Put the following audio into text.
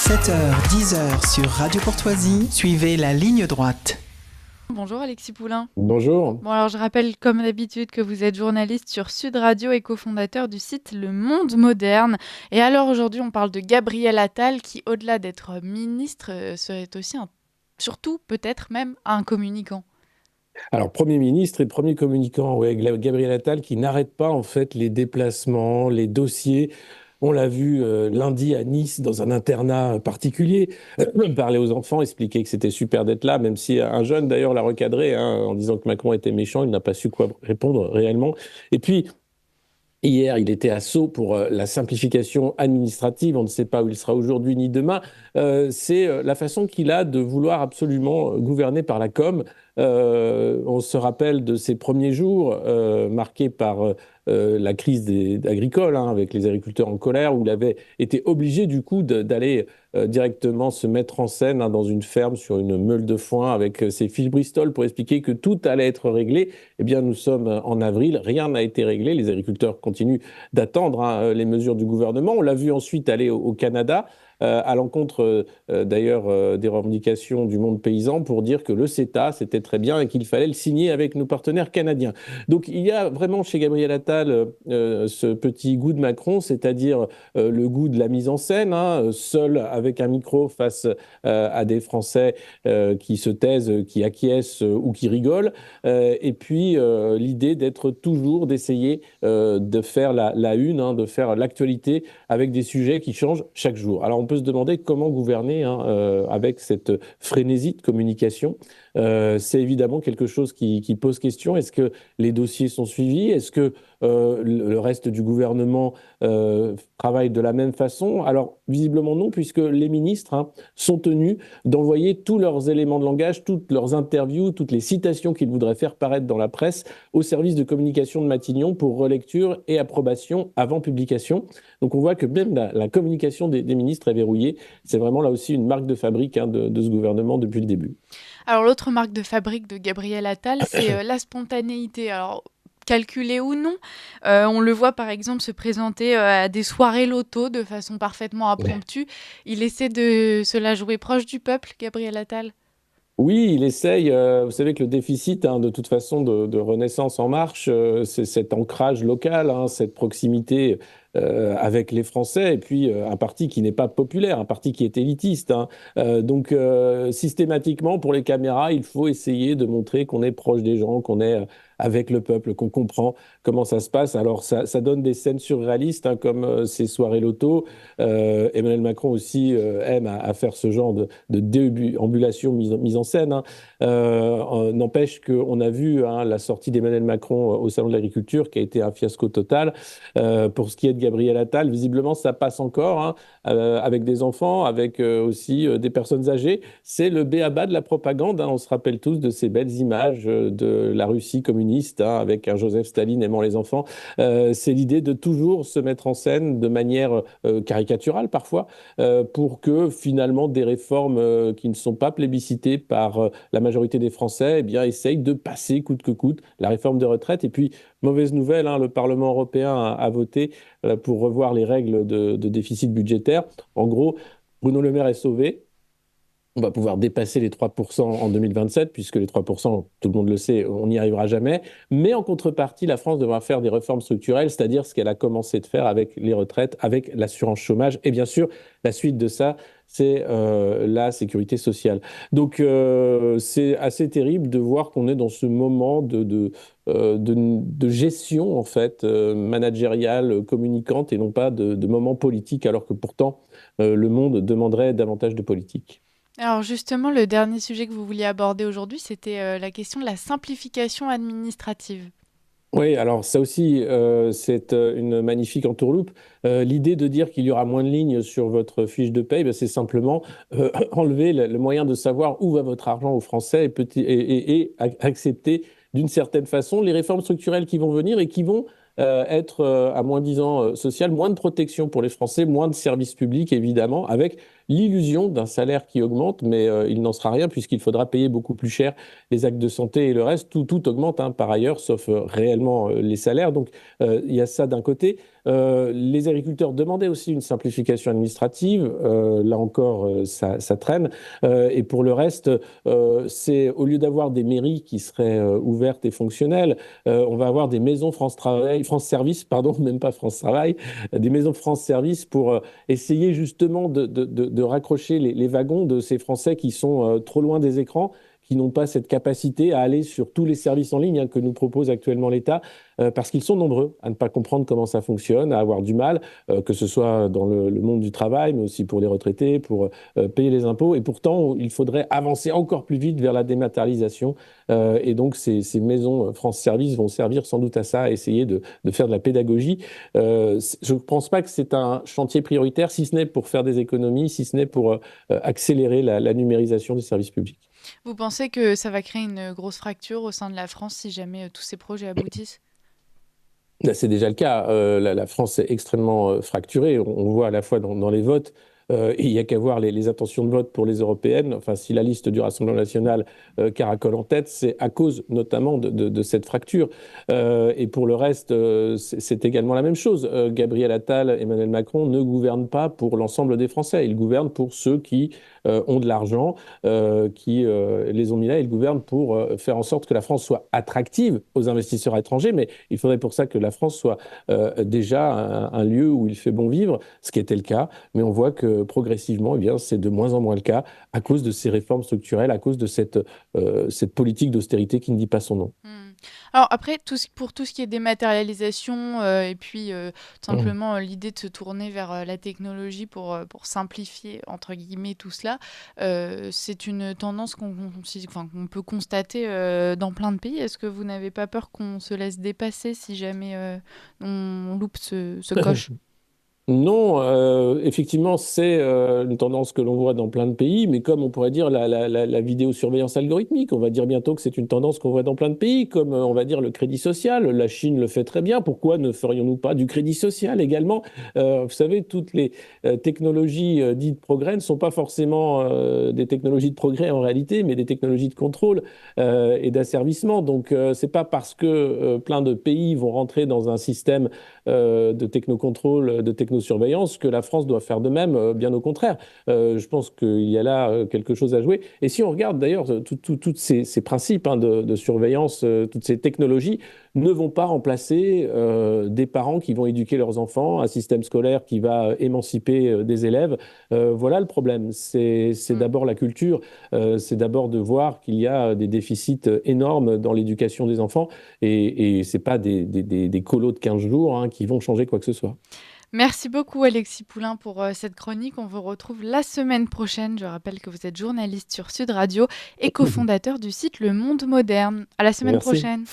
7h-10h sur Radio Courtoisie, suivez la ligne droite. Bonjour Alexis Poulain. Bonjour. Bon alors je rappelle comme d'habitude que vous êtes journaliste sur Sud Radio et cofondateur du site Le Monde Moderne. Et alors aujourd'hui on parle de Gabriel Attal qui au-delà d'être ministre serait aussi surtout peut-être même un communicant. Alors, Premier ministre et premier communicant, ouais, Gabriel Attal qui n'arrête pas en fait les déplacements, les dossiers. On l'a vu lundi à Nice dans un internat particulier, parler aux enfants, expliquer que c'était super d'être là, même si un jeune d'ailleurs l'a recadré en disant que Macron était méchant, il n'a pas su quoi répondre réellement. Et puis, hier, il était à Sceaux pour la simplification administrative. On ne sait pas où il sera aujourd'hui ni demain. C'est la façon qu'il a de vouloir absolument gouverner par la com. On se rappelle de ses premiers jours marqués par la crise agricole, avec les agriculteurs en colère, où il avait été obligé du coup d'aller directement se mettre en scène dans une ferme sur une meule de foin avec ses fiches Bristol pour expliquer que tout allait être réglé. Eh bien, nous sommes en avril, rien n'a été réglé. Les agriculteurs continuent d'attendre les mesures du gouvernement. On l'a vu ensuite aller au Canada, à l'encontre d'ailleurs des revendications du monde paysan pour dire que le CETA, c'était très bien et qu'il fallait le signer avec nos partenaires canadiens. Donc il y a vraiment chez Gabriel Attal ce petit goût de Macron, c'est-à-dire le goût de la mise en scène, seul avec un micro face à des Français qui se taisent, qui acquiescent ou qui rigolent, et puis l'idée d'essayer de faire la une, de faire l'actualité avec des sujets qui changent chaque jour. Alors on peut se demander comment gouverner avec cette frénésie de communication. C'est évidemment quelque chose qui pose question. Est-ce que les dossiers sont suivis? Est-ce que le reste du gouvernement travaille de la même façon? Alors visiblement non, puisque les ministres sont tenus d'envoyer tous leurs éléments de langage, toutes leurs interviews, toutes les citations qu'ils voudraient faire paraître dans la presse au service de communication de Matignon pour relecture et approbation avant publication. Donc on voit que même la communication des ministres est verrouillée. C'est vraiment là aussi une marque de fabrique de ce gouvernement depuis le début. Alors l'autre marque de fabrique de Gabriel Attal, c'est la spontanéité. Alors calculé ou non, on le voit par exemple se présenter à des soirées loto de façon parfaitement impromptue. Il essaie de se la jouer proche du peuple, Gabriel Attal. Oui, il essaye. Vous savez que le déficit, de toute façon, de Renaissance en marche, c'est cet ancrage local, cette proximité avec les Français, et puis un parti qui n'est pas populaire, un parti qui est élitiste. Donc, systématiquement, pour les caméras, il faut essayer de montrer qu'on est proche des gens, qu'on est avec le peuple, qu'on comprend comment ça se passe. Alors, ça donne des scènes surréalistes, comme ces soirées loto. Emmanuel Macron aussi aime à faire ce genre de déambulation mise en scène. N'empêche qu'on a vu la sortie d'Emmanuel Macron au Salon de l'Agriculture, qui a été un fiasco total. Pour ce qui est de Gabriel Attal, visiblement, ça passe encore, avec des enfants, avec aussi des personnes âgées. C'est le b.a.-ba de la propagande. On se rappelle tous de ces belles images de la Russie communiste, avec un Joseph Staline aimant les enfants. C'est l'idée de toujours se mettre en scène de manière caricaturale parfois, pour que finalement des réformes qui ne sont pas plébiscitées par la majorité des Français, essayent de passer coûte que coûte la réforme des retraites. Et puis, mauvaise nouvelle, le Parlement européen a voté pour revoir les règles de déficit budgétaire. En gros, Bruno Le Maire est sauvé. On va pouvoir dépasser les 3% en 2027, puisque les 3%, tout le monde le sait, on n'y arrivera jamais. Mais en contrepartie, la France devra faire des réformes structurelles, c'est-à-dire ce qu'elle a commencé de faire avec les retraites, avec l'assurance chômage. Et bien sûr, la suite de ça, c'est la sécurité sociale. Donc, c'est assez terrible de voir qu'on est dans ce moment de gestion, en fait, managériale, communicante, et non pas de moment politique, alors que pourtant, le monde demanderait davantage de politique. Alors justement, le dernier sujet que vous vouliez aborder aujourd'hui, c'était la question de la simplification administrative. Oui, alors ça aussi, c'est une magnifique entourloupe. L'idée de dire qu'il y aura moins de lignes sur votre fiche de paye, c'est simplement enlever le moyen de savoir où va votre argent aux Français et accepter d'une certaine façon les réformes structurelles qui vont venir et qui vont être à moins disant social, moins de protection pour les Français, moins de services publics évidemment, avec l'illusion d'un salaire qui augmente, mais il n'en sera rien puisqu'il faudra payer beaucoup plus cher les actes de santé et le reste. Tout augmente hein, par ailleurs, sauf réellement les salaires. Donc il y a ça d'un côté. Les agriculteurs demandaient aussi une simplification administrative. Là encore, ça traîne. Et pour le reste, c'est au lieu d'avoir des mairies qui seraient ouvertes et fonctionnelles, on va avoir des maisons France Travail, France Service, pardon, même pas France Travail, des maisons France Service pour essayer justement de raccrocher les wagons de ces Français qui sont trop loin des écrans, qui n'ont pas cette capacité à aller sur tous les services en ligne hein, que nous propose actuellement l'État, parce qu'ils sont nombreux à ne pas comprendre comment ça fonctionne, à avoir du mal, que ce soit dans le monde du travail, mais aussi pour les retraités, pour payer les impôts. Et pourtant, il faudrait avancer encore plus vite vers la dématérialisation. Et donc, ces maisons France Service vont servir sans doute à ça, à essayer de faire de la pédagogie. Je ne pense pas que c'est un chantier prioritaire, si ce n'est pour faire des économies, si ce n'est pour accélérer la numérisation des services publics. Vous pensez que ça va créer une grosse fracture au sein de la France si jamais tous ces projets aboutissent? Là, c'est déjà le cas. La France est extrêmement fracturée. On voit à la fois dans les votes, et il n'y a qu'à voir les intentions de vote pour les européennes. Enfin, si la liste du Rassemblement national caracole en tête, c'est à cause notamment de cette fracture. Et pour le reste, c'est également la même chose. Gabriel Attal, Emmanuel Macron ne gouvernent pas pour l'ensemble des Français. Ils gouvernent pour ceux qui ont de l'argent, qui les ont mis là. Ils gouvernent pour faire en sorte que la France soit attractive aux investisseurs étrangers. Mais il faudrait pour ça que la France soit déjà un lieu où il fait bon vivre, ce qui était le cas. Mais on voit que progressivement, eh bien, c'est de moins en moins le cas à cause de ces réformes structurelles, à cause de cette politique d'austérité qui ne dit pas son nom. Alors après, pour tout ce qui est dématérialisation et puis tout simplement l'idée de se tourner vers la technologie pour simplifier, entre guillemets, tout cela, c'est une tendance qu'on peut constater dans plein de pays. Est-ce que vous n'avez pas peur qu'on se laisse dépasser si jamais on loupe ce coche? Non, effectivement, c'est une tendance que l'on voit dans plein de pays, mais comme on pourrait dire la vidéosurveillance algorithmique, on va dire bientôt que c'est une tendance qu'on voit dans plein de pays, comme on va dire le crédit social. La Chine le fait très bien. Pourquoi ne ferions-nous pas du crédit social également? Vous savez, toutes les technologies dites progrès ne sont pas forcément des technologies de progrès en réalité, mais des technologies de contrôle et d'asservissement. Donc, c'est pas parce que plein de pays vont rentrer dans un système de technocontrôle, de technosurveillance, que la France doit faire de même, bien au contraire. Je pense qu'il y a là quelque chose à jouer. Et si on regarde d'ailleurs tous ces principes hein, de surveillance, toutes ces technologies ne vont pas remplacer des parents qui vont éduquer leurs enfants, un système scolaire qui va émanciper des élèves. Voilà le problème. C'est d'abord la culture, c'est d'abord de voir qu'il y a des déficits énormes dans l'éducation des enfants et ce n'est pas des colos de 15 jours hein, qui vont changer quoi que ce soit. Merci beaucoup Alexis Poulain pour cette chronique. On vous retrouve la semaine prochaine. Je rappelle que vous êtes journaliste sur Sud Radio et cofondateur du site Le Monde Moderne. À la semaine Merci. prochaine.